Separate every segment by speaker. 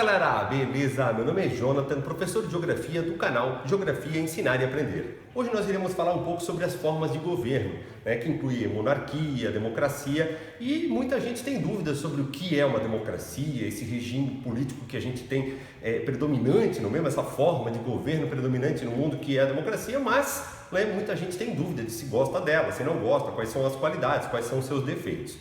Speaker 1: galera, beleza? Meu nome é Jonathan, professor de Geografia do canal Geografia Ensinar e Aprender. Hoje nós iremos falar um pouco sobre as formas de governo, que inclui monarquia, democracia, e muita gente tem dúvidas sobre o que é uma democracia, esse regime político que a gente tem predominante no mesmo, essa forma de governo predominante no mundo que é a democracia, mas muita gente tem dúvida de se gosta dela, se não gosta, quais são as qualidades, quais são os seus defeitos.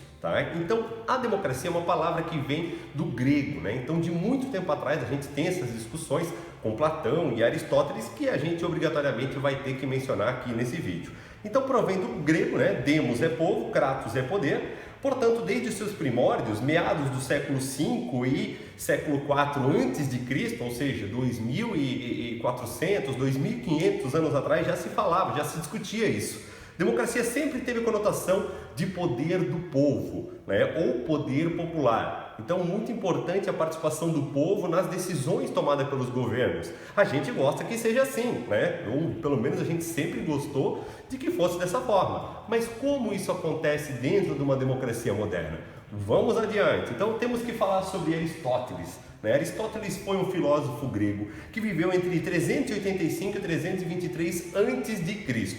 Speaker 1: Então, a democracia é uma palavra que vem do grego, Então, de muito tempo atrás, a gente tem essas discussões com Platão e Aristóteles que a gente obrigatoriamente vai ter que mencionar aqui nesse vídeo. Então, provém do grego, Demos é povo, Kratos é poder. Portanto, desde seus primórdios, meados do século V e século IV a.C., ou seja, 2400, 2500 anos atrás, já se falava, já se discutia isso. Democracia sempre teve conotação de poder do povo, ou poder popular. Então, muito importante a participação do povo nas decisões tomadas pelos governos. A gente gosta que seja assim, ou pelo menos a gente sempre gostou de que fosse dessa forma. Mas como isso acontece dentro de uma democracia moderna? Vamos adiante. Então, temos que falar sobre Aristóteles. Aristóteles foi um filósofo grego que viveu entre 385 e 323 a.C.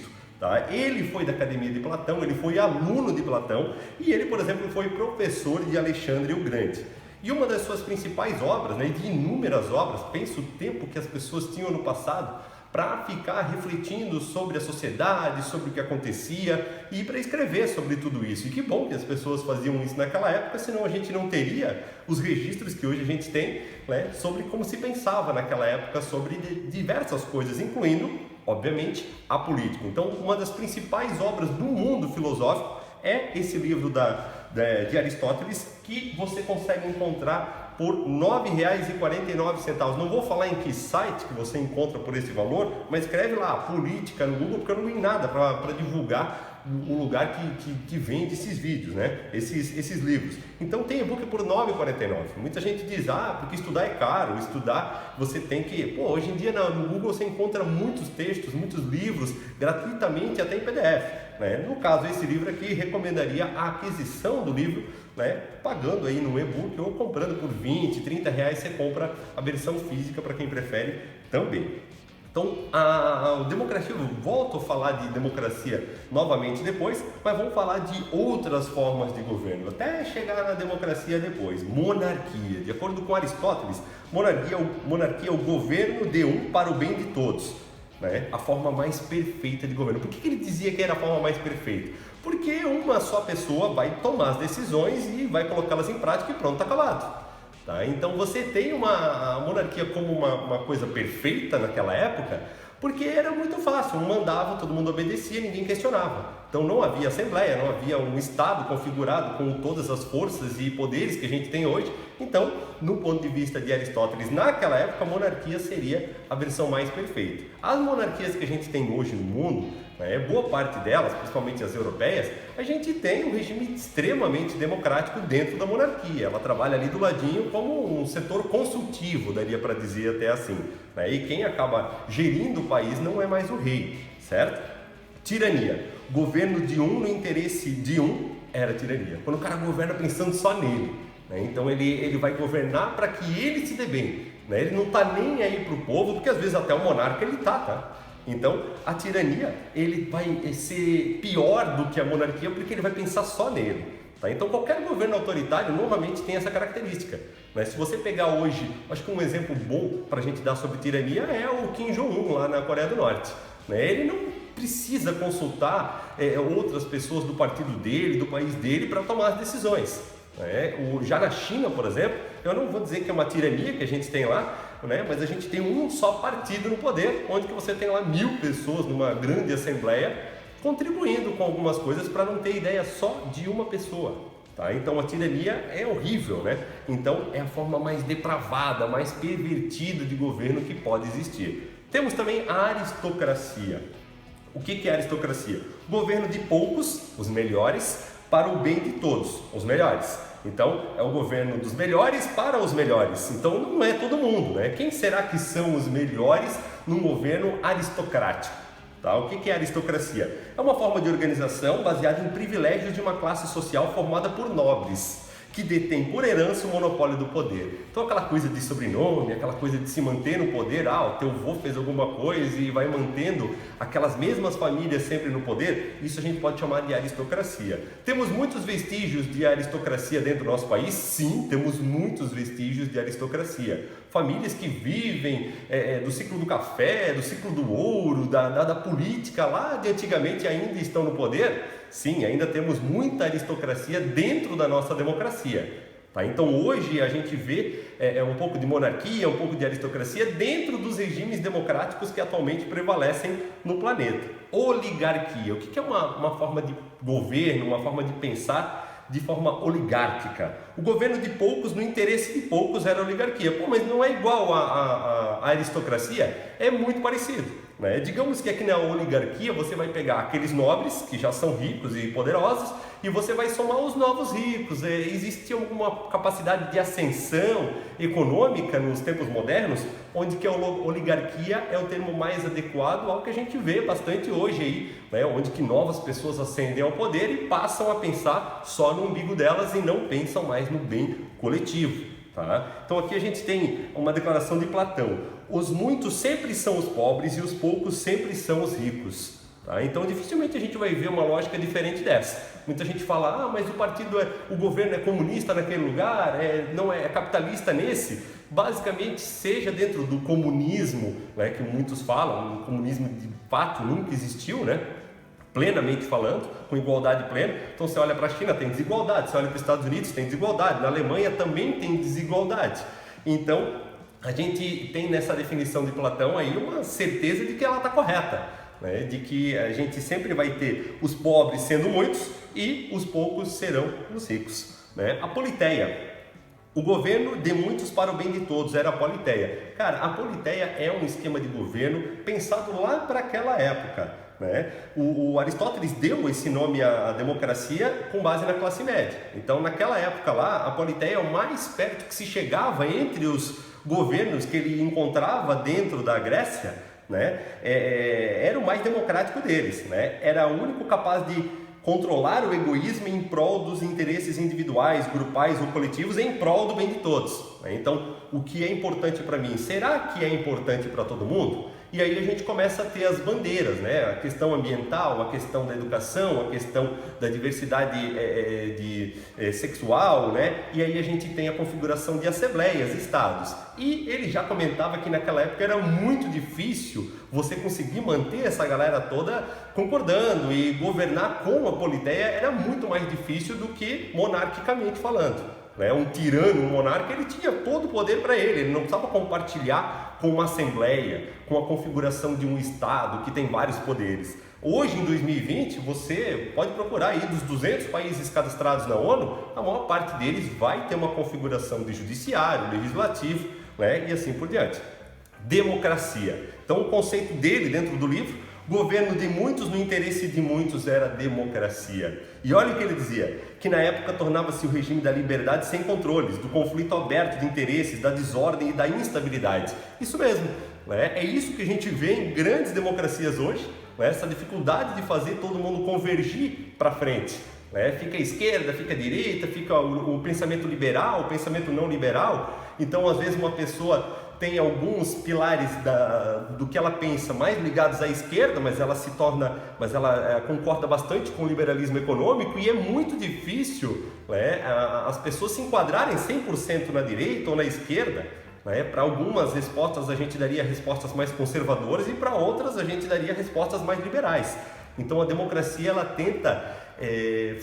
Speaker 1: Ele foi da Academia de Platão, ele foi aluno de Platão e ele, por exemplo, foi professor de Alexandre o Grande. E uma das suas principais obras, de inúmeras obras, pensa o tempo que as pessoas tinham no passado para ficar refletindo sobre a sociedade, sobre o que acontecia e para escrever sobre tudo isso. E que bom que as pessoas faziam isso naquela época, senão a gente não teria os registros que hoje a gente tem sobre como se pensava naquela época sobre diversas coisas, incluindo, obviamente, a política. Então, uma das principais obras do mundo filosófico é esse livro de Aristóteles, que você consegue encontrar por R$ 9,49. Não vou falar em que site que você encontra por esse valor, mas escreve lá, política, no Google, porque eu não vi nada para divulgar o lugar que vende esses vídeos, esses livros. Então tem e-book por R$ 9,49. Muita gente diz, porque estudar é caro, você tem que... hoje em dia no Google você encontra muitos textos, muitos livros, gratuitamente, até em PDF. No caso, esse livro aqui, recomendaria a aquisição do livro, pagando aí no e-book ou comprando por 20, 30 reais, você compra a versão física para quem prefere também. Então, a democracia, eu volto a falar de democracia novamente depois, mas vamos falar de outras formas de governo, até chegar na democracia depois. Monarquia. De acordo com Aristóteles, monarquia é o governo de um para o bem de todos. A forma mais perfeita de governo. Por que ele dizia que era a forma mais perfeita? Porque uma só pessoa vai tomar as decisões e vai colocá-las em prática e pronto, está calado. Então você tem a monarquia como uma coisa perfeita naquela época, porque era muito fácil, um mandava, todo mundo obedecia, ninguém questionava. Então não havia assembleia, não havia um Estado configurado com todas as forças e poderes que a gente tem hoje. Então, no ponto de vista de Aristóteles, naquela época a monarquia seria a versão mais perfeita. As monarquias que a gente tem hoje no mundo, boa parte delas, principalmente as europeias, a gente tem um regime extremamente democrático dentro da monarquia. Ela trabalha ali do ladinho como um setor consultivo, daria para dizer até assim. E quem acaba gerindo o país não é mais o rei, certo? Tirania. Governo de um no interesse de um era tirania. Quando o cara governa pensando só nele. Então ele vai governar para que ele se dê bem. Ele não está nem aí para o povo, porque às vezes até o monarca ele está. Então, a tirania, ele vai ser pior do que a monarquia porque ele vai pensar só nele. Então, qualquer governo autoritário normalmente tem essa característica. Se você pegar hoje, acho que um exemplo bom para a gente dar sobre tirania é o Kim Jong-un lá na Coreia do Norte. Ele não precisa consultar outras pessoas do partido dele, do país dele, para tomar as decisões. Já na China, por exemplo, eu não vou dizer que é uma tirania que a gente tem lá, mas a gente tem um só partido no poder, onde que você tem lá 1000 pessoas numa grande assembleia contribuindo com algumas coisas para não ter ideia só de uma pessoa. Então a tirania é horrível, Então é a forma mais depravada, mais pervertida de governo que pode existir. Temos também a aristocracia. O que é a aristocracia? Governo de poucos, os melhores, para o bem de todos, os melhores. Então, é o governo dos melhores para os melhores. Então, não é todo mundo, Quem será que são os melhores num governo aristocrático? O que é aristocracia? É uma forma de organização baseada em privilégios de uma classe social formada por nobres, que detém por herança o monopólio do poder. Então aquela coisa de sobrenome, aquela coisa de se manter no poder, o teu avô fez alguma coisa e vai mantendo aquelas mesmas famílias sempre no poder, isso a gente pode chamar de aristocracia. Temos muitos vestígios de aristocracia dentro do nosso país? Sim, temos muitos vestígios de aristocracia. Famílias que vivem do ciclo do café, do ciclo do ouro, da política lá de antigamente ainda estão no poder? Sim, ainda temos muita aristocracia dentro da nossa democracia. Tá? Então hoje a gente vê um pouco de monarquia, um pouco de aristocracia dentro dos regimes democráticos que atualmente prevalecem no planeta. Oligarquia, o que é uma forma de governo, uma forma de pensar de forma oligárquica? O governo de poucos, no interesse de poucos, era a oligarquia. Pô, mas não é igual à aristocracia? É muito parecido. Né? Digamos que aqui na oligarquia você vai pegar aqueles nobres que já são ricos e poderosos e você vai somar os novos ricos. Existe alguma capacidade de ascensão econômica nos tempos modernos, onde que a oligarquia é o termo mais adequado ao que a gente vê bastante hoje aí, né? Onde que novas pessoas ascendem ao poder e passam a pensar só no umbigo delas e não pensam mais no bem coletivo. Tá? Então aqui a gente tem uma declaração de Platão: os muitos sempre são os pobres e os poucos sempre são os ricos. Tá? Então dificilmente a gente vai ver uma lógica diferente dessa. Muita gente fala, mas o governo é comunista naquele lugar, não é capitalista nesse. Basicamente, seja dentro do comunismo, né, que muitos falam, o comunismo de fato nunca existiu, né? Plenamente falando, com igualdade plena. Então você olha para a China, tem desigualdade, você olha para os Estados Unidos, tem desigualdade, na Alemanha também tem desigualdade. Então a gente tem nessa definição de Platão aí uma certeza de que ela está correta, né? De que a gente sempre vai ter os pobres sendo muitos e os poucos serão os ricos, né? A politeia, o governo de muitos para o bem de todos, era a politeia. Cara, a politeia é um esquema de governo pensado lá para aquela época. Né? O Aristóteles deu esse nome à democracia com base na classe média. Então naquela época lá, a politeia é o mais perto que se chegava entre os governos que ele encontrava dentro da Grécia, né? Era o mais democrático deles, né? Era o único capaz de controlar o egoísmo em prol dos interesses individuais, grupais ou coletivos, em prol do bem de todos. Né? Então, o que é importante para mim, será que é importante para todo mundo? E aí a gente começa a ter as bandeiras, né? A questão ambiental, a questão da educação, a questão da diversidade sexual, né? E aí a gente tem a configuração de assembleias, estados. E ele já comentava que naquela época era muito difícil você conseguir manter essa galera toda concordando, e governar com a politeia era muito mais difícil do que monarquicamente falando. Um tirano, um monarca, ele tinha todo o poder para ele não precisava compartilhar com uma assembleia, com a configuração de um estado que tem vários poderes. Hoje, em 2020, você pode procurar aí dos 200 países cadastrados na ONU, a maior parte deles vai ter uma configuração de judiciário, legislativo, né? E assim por diante. Democracia. Então o conceito dele dentro do livro: governo de muitos no interesse de muitos, era democracia. E olha o que ele dizia, que na época tornava-se o regime da liberdade sem controles, do conflito aberto de interesses, da desordem e da instabilidade. Isso mesmo, né? É isso que a gente vê em grandes democracias hoje, né? Essa dificuldade de fazer todo mundo convergir para frente. Fica a esquerda, fica a direita, fica o pensamento liberal, o pensamento não liberal. Então às vezes uma pessoa tem alguns pilares do que ela pensa mais ligados à esquerda, mas ela concorda bastante com o liberalismo econômico, e é muito difícil, né, as pessoas se enquadrarem 100% na direita ou na esquerda. Né? Para algumas respostas a gente daria respostas mais conservadoras e para outras a gente daria respostas mais liberais. Então a democracia ela tenta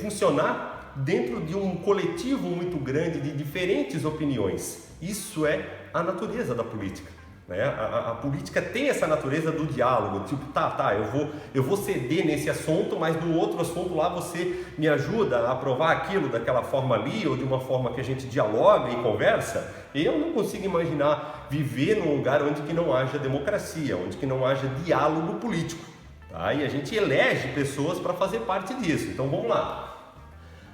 Speaker 1: funcionar dentro de um coletivo muito grande de diferentes opiniões. Isso é a natureza da política. Né? A política tem essa natureza do diálogo, tipo, eu vou ceder nesse assunto, mas no outro assunto lá você me ajuda a aprovar aquilo daquela forma ali, ou de uma forma que a gente dialoga e conversa. Eu não consigo imaginar viver num lugar onde que não haja democracia, onde que não haja diálogo político. Tá? E a gente elege pessoas para fazer parte disso. Então vamos lá.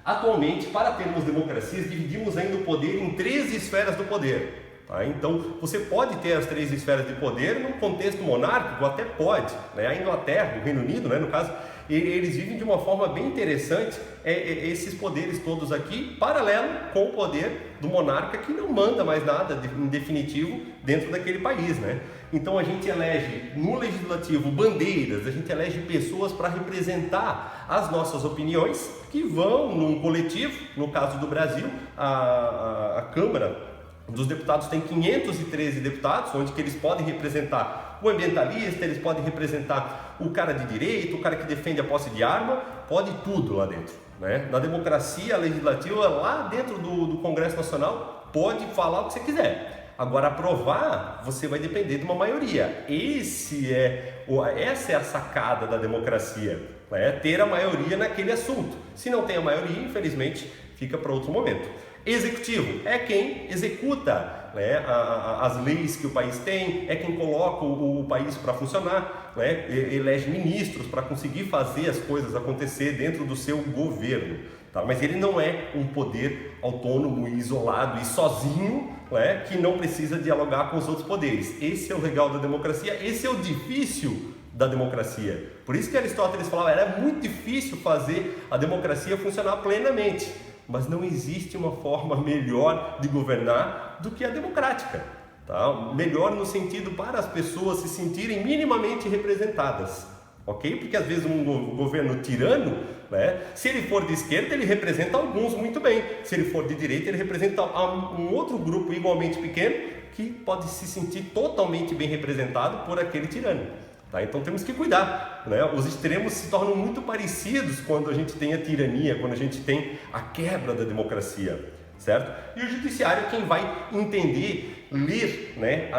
Speaker 1: Atualmente, para termos democracias, dividimos ainda o poder em 3 esferas do poder. Tá? Então, você pode ter as 3 esferas de poder num contexto monárquico, até pode. Né? A Inglaterra, o Reino Unido, né, no caso, eles vivem de uma forma bem interessante, esses poderes todos aqui, paralelo com o poder do monarca, que não manda mais nada em definitivo dentro daquele país, né? Então a gente elege no legislativo bandeiras, a gente elege pessoas para representar as nossas opiniões, que vão num coletivo. No caso do Brasil, a Câmara dos Deputados tem 513 deputados, onde que eles podem representar o ambientalista, eles podem representar o cara de direito, o cara que defende a posse de arma, pode tudo lá dentro, né? Na democracia legislativa, lá dentro do Congresso Nacional, pode falar o que você quiser. Agora, aprovar, você vai depender de uma maioria. Essa é a sacada da democracia, né? Ter a maioria naquele assunto. Se não tem a maioria, infelizmente, fica para outro momento. Executivo é quem executa, né, as leis que o país tem, é quem coloca o país para funcionar, né, elege ministros para conseguir fazer as coisas acontecer dentro do seu governo. Tá? Mas ele não é um poder autônomo, isolado e sozinho, né, que não precisa dialogar com os outros poderes. Esse é o legal da democracia, esse é o difícil da democracia. Por isso que Aristóteles falava, era muito difícil fazer a democracia funcionar plenamente. Mas não existe uma forma melhor de governar do que a democrática. Tá? Melhor no sentido para as pessoas se sentirem minimamente representadas. Ok? Porque às vezes um governo tirano, né, se ele for de esquerda, ele representa alguns muito bem. Se ele for de direita, ele representa um outro grupo igualmente pequeno que pode se sentir totalmente bem representado por aquele tirano. Tá? Então temos que cuidar, né? Os extremos se tornam muito parecidos quando a gente tem a tirania, quando a gente tem a quebra da democracia, certo? E o judiciário é quem vai entender, ler, né,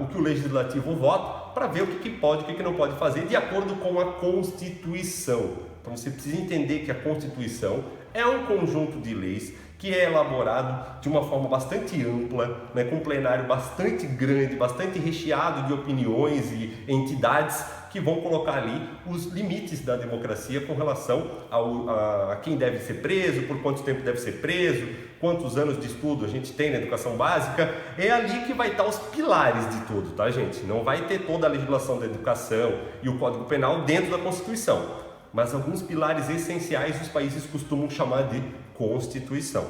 Speaker 1: o que o legislativo vota, para ver o que pode e o que não pode fazer de acordo com a Constituição. Então você precisa entender que a Constituição é um conjunto de leis que é elaborado de uma forma bastante ampla, né, com um plenário bastante grande, bastante recheado de opiniões e entidades que vão colocar ali os limites da democracia com relação a quem deve ser preso, por quanto tempo deve ser preso, quantos anos de estudo a gente tem na educação básica. É ali que vai estar os pilares de tudo, tá, gente? Não vai ter toda a legislação da educação e o Código Penal dentro da Constituição, mas alguns pilares essenciais os países costumam chamar de Constituição.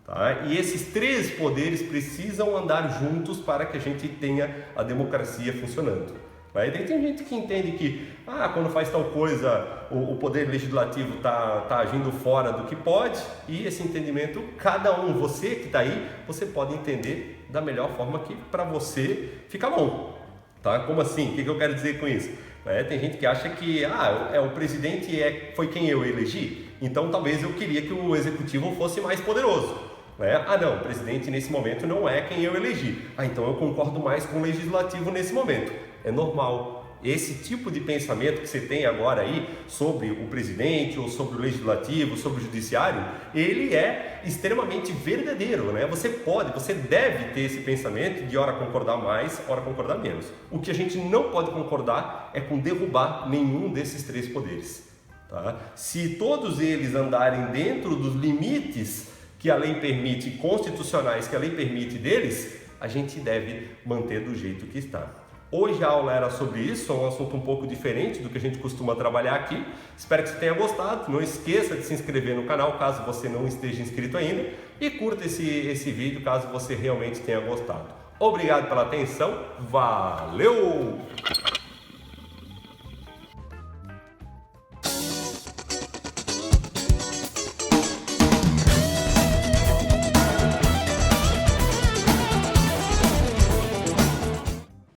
Speaker 1: Tá? E esses três poderes precisam andar juntos para que a gente tenha a democracia funcionando. Tá? E daí tem gente que entende que quando faz tal coisa o poder legislativo tá agindo fora do que pode, e esse entendimento, cada um, você que está aí, você pode entender da melhor forma que para você fica bom. Tá? Como assim? O que eu quero dizer com isso? Tem gente que acha que o presidente foi quem eu elegi, então talvez eu queria que o executivo fosse mais poderoso. Não, o presidente nesse momento não é quem eu elegi. Então eu concordo mais com o legislativo nesse momento. É normal. Esse tipo de pensamento que você tem agora aí sobre o presidente, ou sobre o legislativo, sobre o judiciário, ele é extremamente verdadeiro, né? Você deve ter esse pensamento de ora concordar mais, ora concordar menos. O que a gente não pode concordar é com derrubar nenhum desses três poderes. Tá? Se todos eles andarem dentro dos limites que a lei permite, constitucionais que a lei permite deles, a gente deve manter do jeito que está. Hoje a aula era sobre isso, é um assunto um pouco diferente do que a gente costuma trabalhar aqui. Espero que você tenha gostado. Não esqueça de se inscrever no canal caso você não esteja inscrito ainda, e curta esse vídeo caso você realmente tenha gostado. Obrigado pela atenção, valeu!